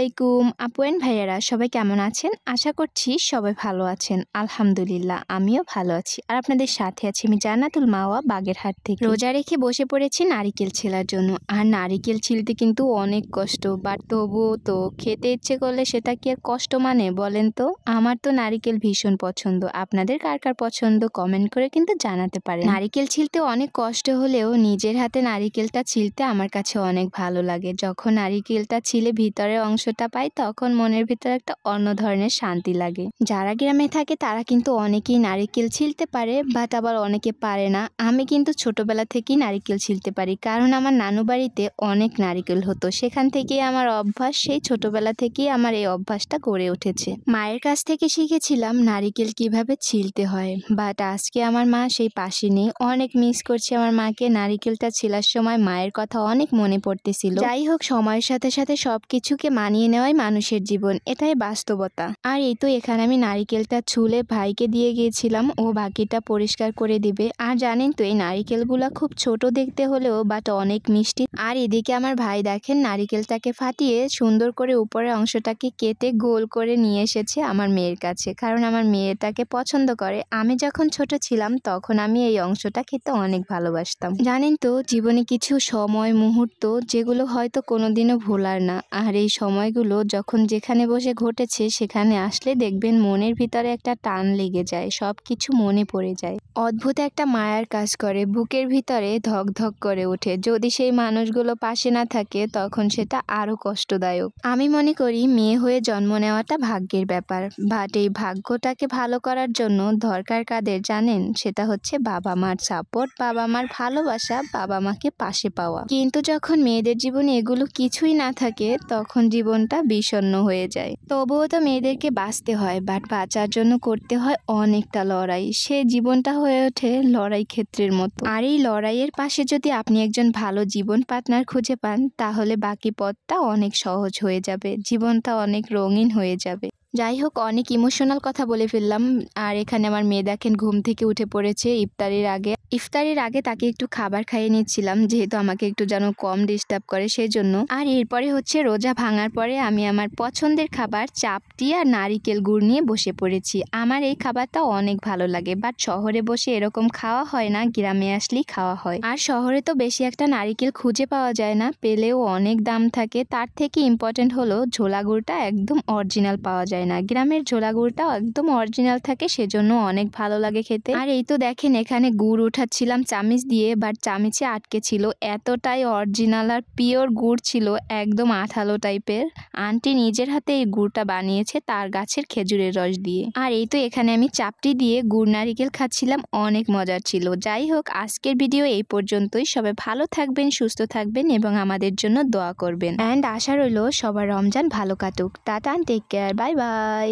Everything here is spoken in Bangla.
আলাইকুম আপু এন্ড ভাইয়ারা সবাই কেমন আছেন? আশা করছি সবাই ভালো আছেন। আলহামদুলিল্লাহ আমিও ভালো আছি। আর আপনাদের সাথে আছি আমি জান্নাতুল মাওয়া বাগেরহাট থেকে। রোজা রেখে বসে পড়েছি নারিকেল ছিলার জন্য। আর নারিকেল ছিলতে কিন্তু অনেক কষ্ট, বাট তবুও তো খেতে ইচ্ছে করলে সেটা কি আর কষ্ট মানে বলেন তো? আমার তো নারিকেল ভীষণ পছন্দ। আপনাদের কার কার পছন্দ কমেন্ট করে কিন্তু জানাতে পারেন। নারিকেল ছিলতে অনেক কষ্ট হলেও নিজের হাতে নারিকেলটা ছিলতে আমার কাছে অনেক ভালো লাগে। যখন নারিকেলটা ছিলে ভিতরের অংশটা পাই তখন মনের ভিতরে একটা অন্য ধরনের শান্তি লাগে। যারা গ্রামে থাকে তারা কিন্তু অনেকেই নারিকেল ছিলতে পারে, বাট আবার অনেকে পারে না। আমি কিন্তু ছোটবেলা থেকেই নারিকেল ছিলতে পারি, কারণ আমার নানু বাড়িতে অনেক নারিকেল হতো। সেখান থেকেই আমার অভ্যাস, সেই ছোটবেলা থেকেই আমার এই অভ্যাসটা গড়ে উঠেছে। মায়ের কাছ থেকে শিখেছিলাম নারিকেল কিভাবে ছিলতে হয়, বাট আজকে আমার মা সেই পাশে নেই। অনেক মিস করছি আমার মাকে। নারিকেলটা ছিলার সময় মায়ের কথা অনেক মনে পড়তেছিল। যাই হোক, সময়ের সাথে সাথে সবকিছুকে মানিয়ে নেওয়াই মানুষের জীবন, এটাই বাস্তবতা। আর এই তো এখানে আমি নারিকেলটা ছুলে ভাইকে দিয়ে গিয়েছিলাম, ও বাকিটা পরিষ্কার করে দিবে। আর জানেন তো এই নারিকেলগুলা খুব ছোট দেখতে হলেও বাট অনেক মিষ্টি। আর এদিকে আমার ভাই দেখেন নারিকেলটাকে ফাটিয়ে সুন্দর করে উপরের অংশটাকে কেটে গোল করে নিয়ে এসেছে আমার মেয়ের কাছে, কারণ আমার মেয়েটাকে পছন্দ করে। আমি যখন ছোট ছিলাম তখন আমি এই অংশটা খেতে অনেক ভালোবাসতাম। জানেন তো জীবনে কিছু সময় মুহূর্ত যেগুলো হয়তো কোনোদিনও ভোলার না, আর এই সময়গুলো যখন যেখানে বসে ঘটেছে সেখানে আসলে দেখবেন মনের ভিতরে একটা টান লেগে যায়, সবকিছু মনে পড়ে যায়। অদ্ভুত একটা মায়ার কাজ করে, বুকের ভিতরে ধক ধক করে ওঠে। যদি সেই মানুষগুলো পাশে না থাকে তখন সেটা আরো কষ্টদায়ক। আমি মনে করি মেয়ে হয়ে জন্ম নেওয়াটা ভাগ্যের ব্যাপার, বাট এই ভাগ্যটাকে ভালো করার জন্য দরকার কাদের জানেন? সেটা হচ্ছে বাবা মার সাপোর্ট, বাবা মার ভালোবাসা, বাবা মাকে পাশে পাওয়া। কিন্তু যখন মেয়েদের জীবনে এগুলো কিছুই না থাকে তখন জীবনটা বিষণ্ণ হয়ে যায়। তবুও তো মেয়েদেরকে বাঁচতে হয়, বাট বাঁচার জন্য করতে হয় অনেকটা লড়াই। সে জীবনটা হয়ে ওঠে লড়াই ক্ষেত্রের মতো। আর এই লড়াইয়ের পাশে যদি আপনি একজন ভালো জীবন পার্টনার খুঁজে পান তাহলে বাকি পথটা অনেক সহজ হয়ে যাবে, জীবনটা অনেক রঙিন হয়ে যাবে। যাই হোক, অনেক ইমোশনাল কথা বলে ফেললাম। আর এখানে আমার মেয়ে দেখেন ঘুম থেকে উঠে পড়েছে ইফতারির আগে তাকে একটু খাবার খাইয়ে নিচ্ছিলাম, যেহেতু আমাকে একটু যেন কম ডিস্টার্ব করে সেই জন্য। আর এরপরে হচ্ছে রোজা ভাঙার পরে আমি আমার পছন্দের খাবার চাপটি আর নারিকেল গুড় নিয়ে বসে পড়েছি। আমার এই খাবারটা অনেক ভালো লাগে, বাট শহরে বসে এরকম খাওয়া হয় না, গ্রামে আসলেই খাওয়া হয়। আর শহরে তো বেশি একটা নারিকেল খুঁজে পাওয়া যায় না, পেলেও অনেক দাম থাকে। তার থেকে ইম্পর্টেন্ট হলো ঝোলা গুড়টা একদম অরিজিনাল পাওয়া যায় না। গ্রামের ঝোলা গুড়টা একদম অরিজিনাল থাকে, সেজন্য অনেক ভালো লাগে খেতে। আর এই তো দেখেন এখানে গুড় উঠাচ্ছিলাম চামিচ দিয়ে, বাট চামিচে আটকে ছিল। এতটাই অরিজিনাল আর পিওর গুড় ছিল, একদম আঠালো টাইপের। আন্টি নিজের হাতে এই গুড়টা বানিয়েছে তার গাছের খেজুরের রস দিয়ে। আর এই তো এখানে আমি চাপটি দিয়ে গুড় নারিকেল খাচ্ছিলাম, অনেক মজার ছিল। যাই হোক, আজকের ভিডিও এই পর্যন্তই। সবাই ভালো থাকবেন, সুস্থ থাকবেন এবং আমাদের জন্য দোয়া করবেন। অ্যান্ড আশা রইল সবার রমজান ভালো কাটুক। Tata, take care, bye by.